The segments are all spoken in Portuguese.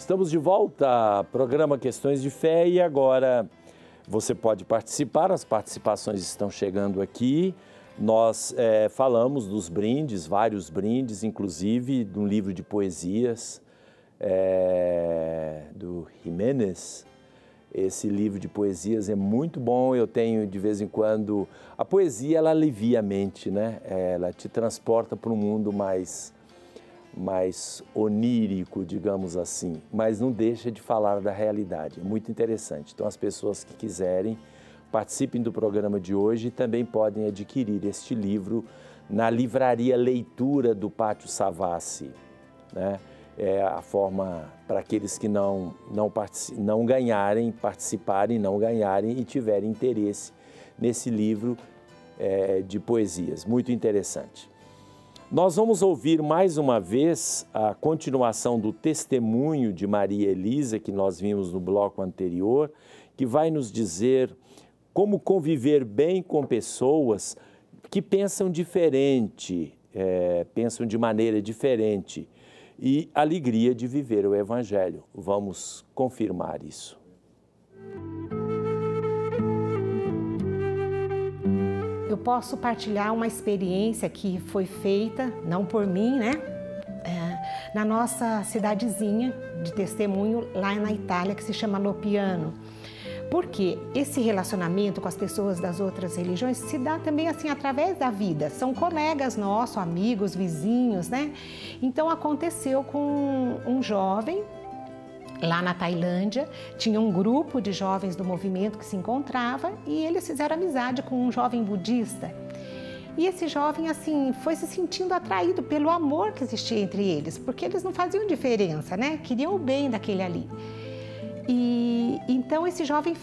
Estamos de volta, programa Questões de Fé, e agora você pode participar, as participações estão chegando aqui. Nós falamos dos brindes, vários brindes, inclusive de um livro de poesias do Jiménez. Esse livro de poesias é muito bom, eu tenho de vez em quando... A poesia, ela alivia a mente, né? Ela te transporta para um mundo mais onírico, digamos assim, mas não deixa de falar da realidade, é muito interessante. Então, as pessoas que quiserem, participem do programa de hoje e também podem adquirir este livro na livraria Leitura do Pátio Savassi, né? É a forma para aqueles que não ganharem, participarem, não ganharem e tiverem interesse nesse livro de poesias, muito interessante. Nós vamos ouvir mais uma vez a continuação do testemunho de Maria Elisa, que nós vimos no bloco anterior, que vai nos dizer como conviver bem com pessoas que pensam diferente, pensam de maneira diferente, e a alegria de viver o Evangelho. Vamos confirmar isso. Eu posso partilhar uma experiência que foi feita, não por mim, né? Na nossa cidadezinha de testemunho lá na Itália, que se chama Lopiano. Porque esse relacionamento com as pessoas das outras religiões se dá também assim através da vida. São colegas nossos, amigos, vizinhos, né? Então aconteceu com um jovem lá na Tailândia, tinha um grupo de jovens do movimento que se encontrava e eles fizeram amizade com um jovem budista. E esse jovem, assim, foi se sentindo atraído pelo amor que existia entre eles, porque eles não faziam diferença, né? Queriam o bem daquele ali. E então esse jovem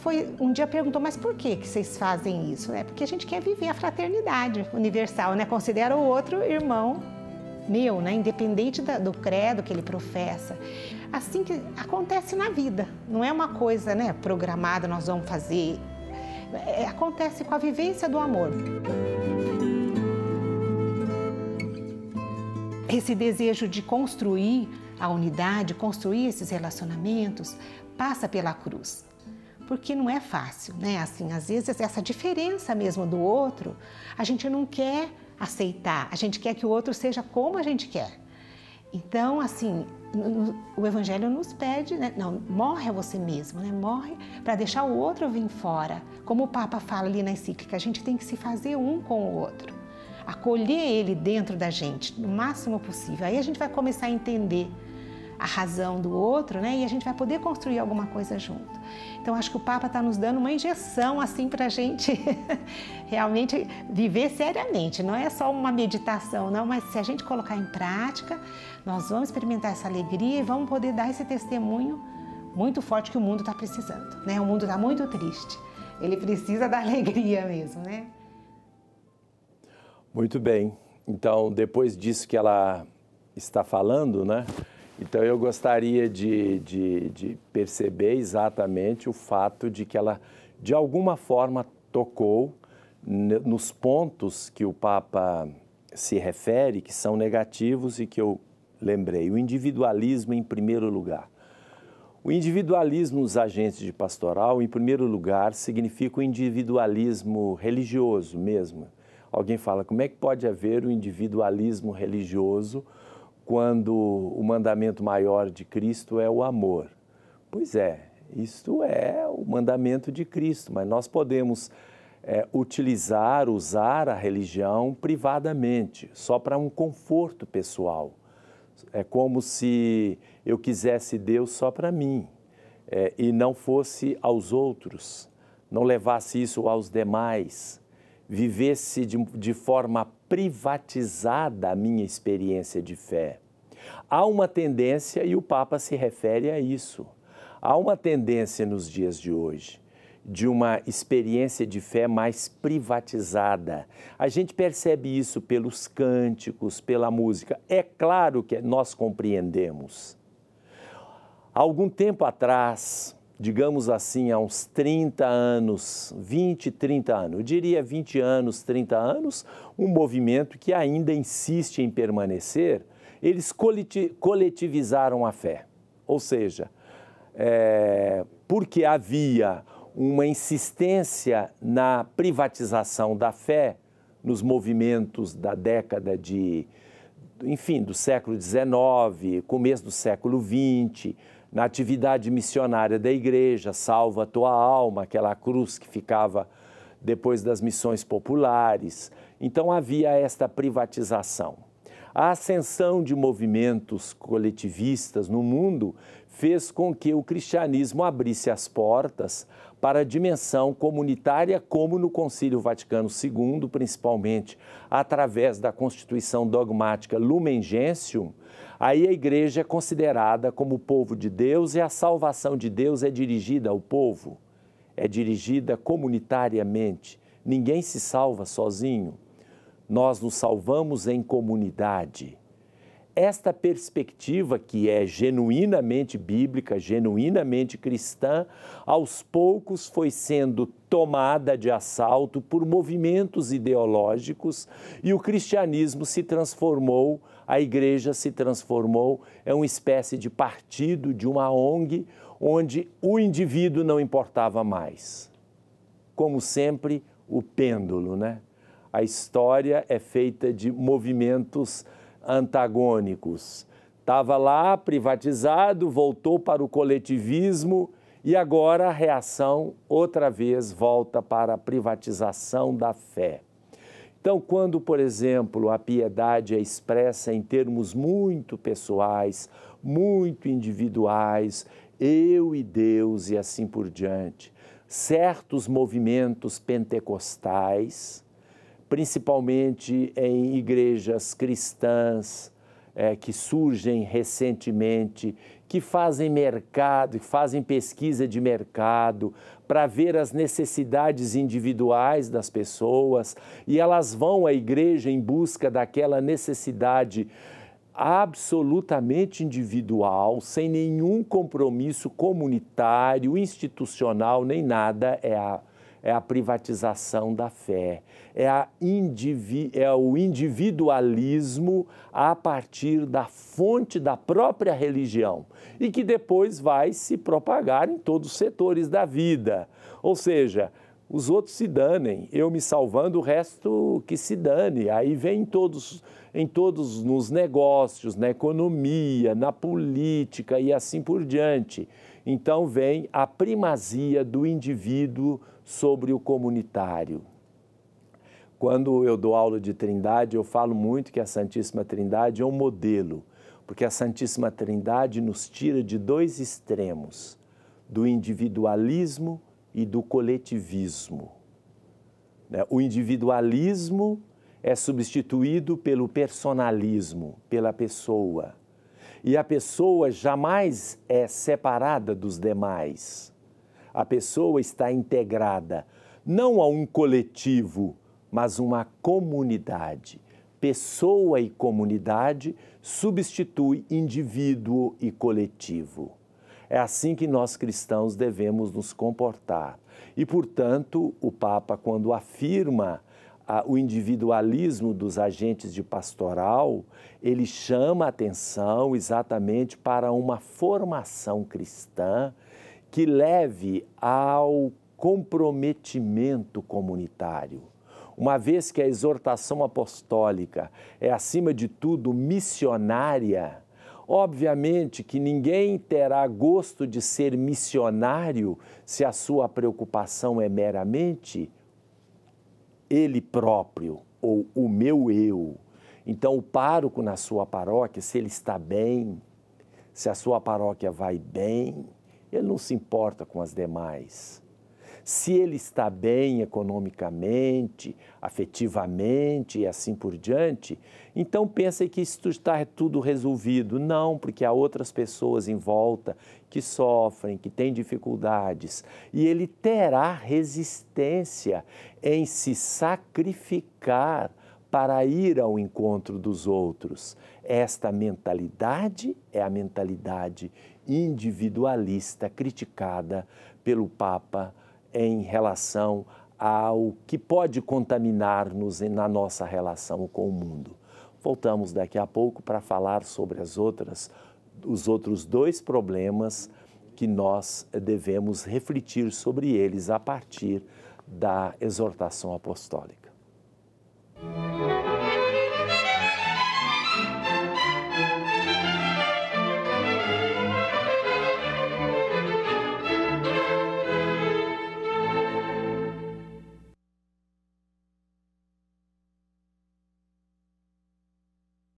um dia perguntou, mas por que vocês fazem isso? Porque a gente quer viver a fraternidade universal, né? Considera o outro irmão meu, né? Independente do credo que ele professa. Assim que acontece na vida, não é uma coisa, né, programada, nós vamos fazer. Acontece com a vivência do amor. Esse desejo de construir a unidade, construir esses relacionamentos, passa pela cruz. Porque não é fácil, né? Assim, às vezes essa diferença mesmo do outro, a gente não quer aceitar, a gente quer que o outro seja como a gente quer. Então, assim, o Evangelho nos pede, né? Não, morre a você mesmo, né? Morre para deixar o outro vir fora. Como o Papa fala ali na encíclica, a gente tem que se fazer um com o outro. Acolher ele dentro da gente, no máximo possível. Aí a gente vai começar a entender a razão do outro, né? E a gente vai poder construir alguma coisa junto. Então, acho que o Papa está nos dando uma injeção, assim, para a gente realmente viver seriamente. Não é só uma meditação, não, mas se a gente colocar em prática, nós vamos experimentar essa alegria e vamos poder dar esse testemunho muito forte que o mundo está precisando, né? O mundo está muito triste. Ele precisa da alegria mesmo, né? Muito bem. Então, depois disso que ela está falando, né? Então, eu gostaria de perceber exatamente o fato de que ela, de alguma forma, tocou nos pontos que o Papa se refere, que são negativos e que eu lembrei. O individualismo em primeiro lugar. O individualismo nos agentes de pastoral, em primeiro lugar, significa o individualismo religioso mesmo. Alguém fala, como é que pode haver o individualismo religioso quando o mandamento maior de Cristo é o amor? Pois é, isto é o mandamento de Cristo, mas nós podemos usar a religião privadamente, só para um conforto pessoal. É como se eu quisesse Deus só para mim e não fosse aos outros, não levasse isso aos demais, vivesse de forma privatizada a minha experiência de fé. Há uma tendência, e o Papa se refere a isso, há uma tendência nos dias de hoje, de uma experiência de fé mais privatizada. A gente percebe isso pelos cânticos, pela música. É claro que nós compreendemos. Há algum tempo atrás, digamos assim, há uns 30 anos, 20, 30 anos, eu diria 20 anos, 30 anos, um movimento que ainda insiste em permanecer, eles coletivizaram a fé. Ou seja, porque havia uma insistência na privatização da fé nos movimentos da década do século XIX, começo do século XX, na atividade missionária da igreja, Salva a Tua Alma, aquela cruz que ficava depois das missões populares. Então havia esta privatização. A ascensão de movimentos coletivistas no mundo fez com que o cristianismo abrisse as portas para a dimensão comunitária, como no Concílio Vaticano II, principalmente através da Constituição Dogmática Lumen Gentium. Aí a igreja é considerada como o povo de Deus e a salvação de Deus é dirigida ao povo, é dirigida comunitariamente. Ninguém se salva sozinho. Nós nos salvamos em comunidade. Esta perspectiva, que é genuinamente bíblica, genuinamente cristã, aos poucos foi sendo tomada de assalto por movimentos ideológicos e o cristianismo se transformou, a igreja se transformou em uma espécie de partido, de uma ONG, onde o indivíduo não importava mais. Como sempre, o pêndulo, né? A história é feita de movimentos antagônicos. Estava lá privatizado, voltou para o coletivismo e agora a reação outra vez volta para a privatização da fé. Então, quando, por exemplo, a piedade é expressa em termos muito pessoais, muito individuais, eu e Deus e assim por diante, certos movimentos pentecostais, principalmente em igrejas cristãs que surgem recentemente, que fazem mercado, que fazem pesquisa de mercado para ver as necessidades individuais das pessoas e elas vão à igreja em busca daquela necessidade absolutamente individual, sem nenhum compromisso comunitário, institucional, nem nada, é a privatização da fé, é o individualismo a partir da fonte da própria religião e que depois vai se propagar em todos os setores da vida. Ou seja, os outros se danem, eu me salvando, o resto que se dane. Aí vem em todos nos negócios, na economia, na política e assim por diante. Então vem a primazia do indivíduo sobre o comunitário. Quando eu dou aula de Trindade, eu falo muito que a Santíssima Trindade é um modelo, porque a Santíssima Trindade nos tira de dois extremos, do individualismo e do coletivismo. O individualismo é substituído pelo personalismo, pela pessoa. E a pessoa jamais é separada dos demais. A pessoa está integrada, não a um coletivo, mas uma comunidade. Pessoa e comunidade substitui indivíduo e coletivo. É assim que nós cristãos devemos nos comportar. E, portanto, o Papa, quando afirma o individualismo dos agentes de pastoral, ele chama a atenção exatamente para uma formação cristã que leve ao comprometimento comunitário. Uma vez que a exortação apostólica é, acima de tudo, missionária, obviamente que ninguém terá gosto de ser missionário se a sua preocupação é meramente ele próprio ou o meu eu. Então, o pároco na sua paróquia, se ele está bem, se a sua paróquia vai bem, ele não se importa com as demais. Se ele está bem economicamente, afetivamente e assim por diante, então pensa que isso está tudo resolvido. Não, porque há outras pessoas em volta que sofrem, que têm dificuldades. E ele terá resistência em se sacrificar para ir ao encontro dos outros. Esta mentalidade é a mentalidade individualista criticada pelo Papa em relação ao que pode contaminar-nos na nossa relação com o mundo. Voltamos daqui a pouco para falar sobre os outros dois problemas que nós devemos refletir sobre eles a partir da exortação apostólica.